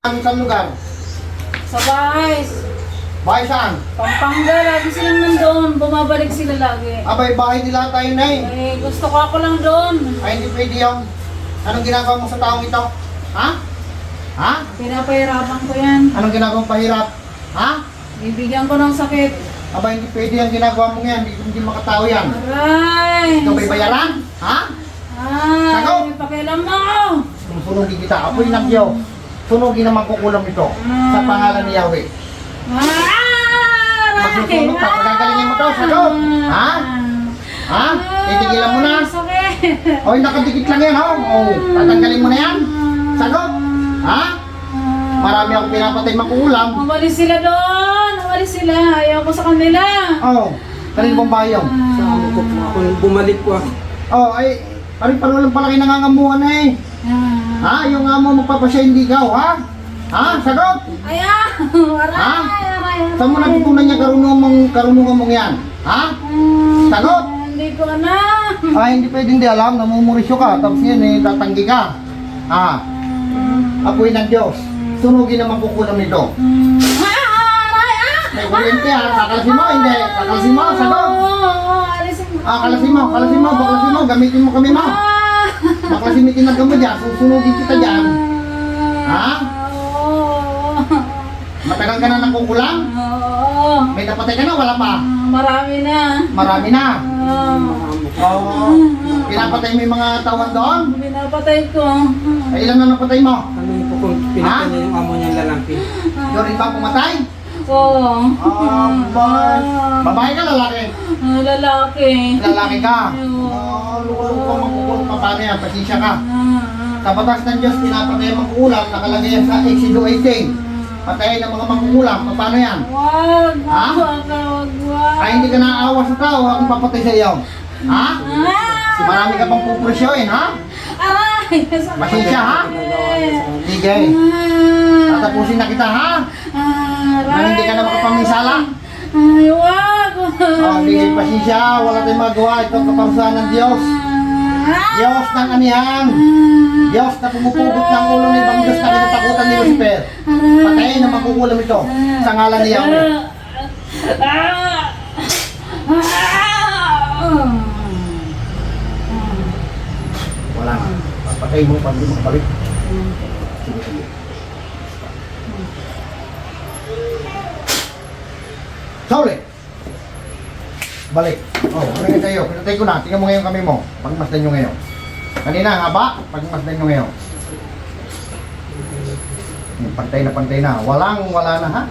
Saan lugar? Sa bahay. Bahay saan? Pampanga, lagi silang nandoon. Bumabalik sila lagi. Abay, bahay nila tayo na eh. Eh, gusto ko ako lang doon. Ay, hindi pwede yung... Anong ginagawa mo sa taong ito? Ha? Ha? Pinapahirapan ko yan. Anong ginagawa mong pahirap? Ha? Bibigyan ko ng sakit. Abay, hindi pwede yung ginagawa mo yan. Hindi makatao yan. Aray! Ikaw may bayaran? Ha? Ay, Sagot! may pakialam mo! Sunugin kita. Apoy nagyo. Sunugin naman kukulam ito. Sa pangalan ni Yahweh. Magsusunog ka. Pagagalingin mo to. Sagot! Ha? Ha? Titigilan mo na. Sakit! Oy, nakadikit lang yan, ho? Oh, tatanggalin mo na yan. Sagot! Ha? Marami akong pinapatay makukulam. Umalis sila doon! Umalis sila! Ayaw ko sa kanila! Oh, kanil mong bayo. Ako bumalik po ako. Oh, ay, parang walang palaki nangangamuhan na eh. Ha? Yung amo magpapasya hindi ikaw, ha? Ha? Sagot! Ayaw! Aray! Ha? Aray! Saan mo natutunan niya karunungan mong yan? Ha? Sagot! Hindi ko alam! Ay, hindi pwedeng di alam, namumurisyo ka, tapos yan eh, tatanggi ka. Ha? Apoy ng Diyos. Sunugin naman kukulam nito. Aray! May kuryente ha, kakalasin mo, hindi. Kakalasin mo, sagot! Alisin mo! Kalasin mo, baklasin mo, gamitin mo kami mo. Baklasin itinag mo dyan, susunugin kita dyan. Ha? Oo! Matagal ka na nakukulang? Oo! May napatay ka na, wala pa. Marami na! Marami na. Oo! Oo. Pinapatay mo yung mga tawan doon? Pinapatay ko! Ay, ilan na napatay mo? Ano po kung pinatay niya yung amo niyang lalaki? Yung rin pa pumatay? Oo! Babae ka, lalaki? Lalaki! Lalaki ka? Oo. Lulong ka magkukulang pa, paano yan? Pasensya ka. Sa batas ng Diyos, pinapatay ang mangkukulam, nakalagay yan sa Exodo 18. Patayin ang mga mangkukulam, paano yan? Wag! Ha? Wag! Ay, hindi ka naaawa sa tao, akong papatay sa iyo. Ha? Marami ka pang pupresyoin, ha? Aray! Pasensya, ha? Sige. Tatapusin na kita, ha? Na hindi ka na makapaminsala. Ay, wag! Oh, sige, pasensya, wala tayong magawa. Ito ang kaparusahan ng Diyos. Diyos ng anihan. Diyos na pumupugot ng ulo ni ibang Diyos na kinatakutan ni Lucifer. Patayin na magkukulam ito sa ngalan ni Yahweh. Wala na. Patayin mo pag hindi makabalik. Sige, sige. Sauli! Balik. Oh, ano tayo? Pinatay ko na. Tingnan mo ngayon kami mo. Pagmasdan nyo ngayon. Kanina, haba. Pagmasdan nyo ngayon. Pantay na. Wala na ha?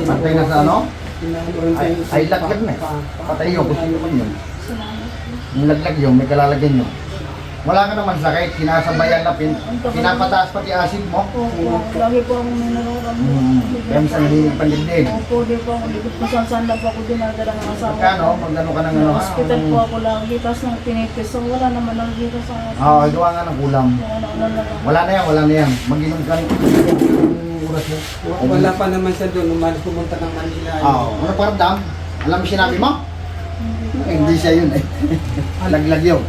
Pantay na sa ano? Ay laglag na eh. Patay yun. Gusto nyo yun. Yung laglag yun, may kalalagyan nyo. Wala ka naman sakit. Sinasabayan na pinapataas pati acid mo. Opo, lagi po akong minararam. Kaya minsan hindi pandibdib. Opo, di po ako. Kung saan lang po ako dinadala ng asawa. Magkano? Magkano ka ng ano ha? Hospital po ako lagi. Tapos nang tinipis. So wala naman lang dito sa akin. Oo, gawa nga ng kulam. Wala na yan. Mag-inom ka ng oras mo. Wala pa naman siya doon, umalis pumunta ng Manila. Oo. Ano paramdam? Alam mo sinabi mo? Hindi siya yun eh. Laglag yun.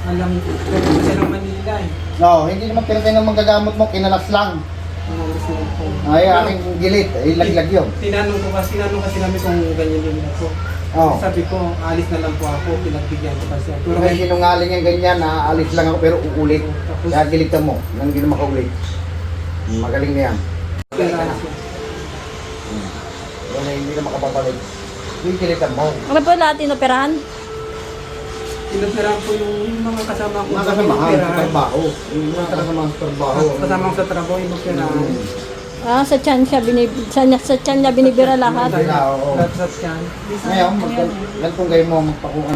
Alam, pumunta siya ng Manila eh. No, hindi naman pinatay ng manggagamot mo, kinalas lang. Umalis na po. Ay, aking gilit, ay laglag yun. Tinanong kasi namin kung ganyan din ako. Oo. Sabi ko, alis na lang po ako, pinagbigyan ko kasi. Pero may sinungaling yung ganyan, alis lang ako pero uulit. Kaya gilitan mo, nang hindi na makaulit. Magaling na yan. Yan ay hindi na makapabalik. Yung gilitan mo. Ano po lahat inoperahan? Tinutirahan po yung mga kasama ko. Mga kasamahan sa trabaho. Yung mga kasamahan sa trabaho. Kasama ko sa trabaho, inoperahan. Sa tiyan sa tiyan niya binibira lahat. Oo. Lahat sa tiyan. Ngayon, ganitong kayo mo magpakuha.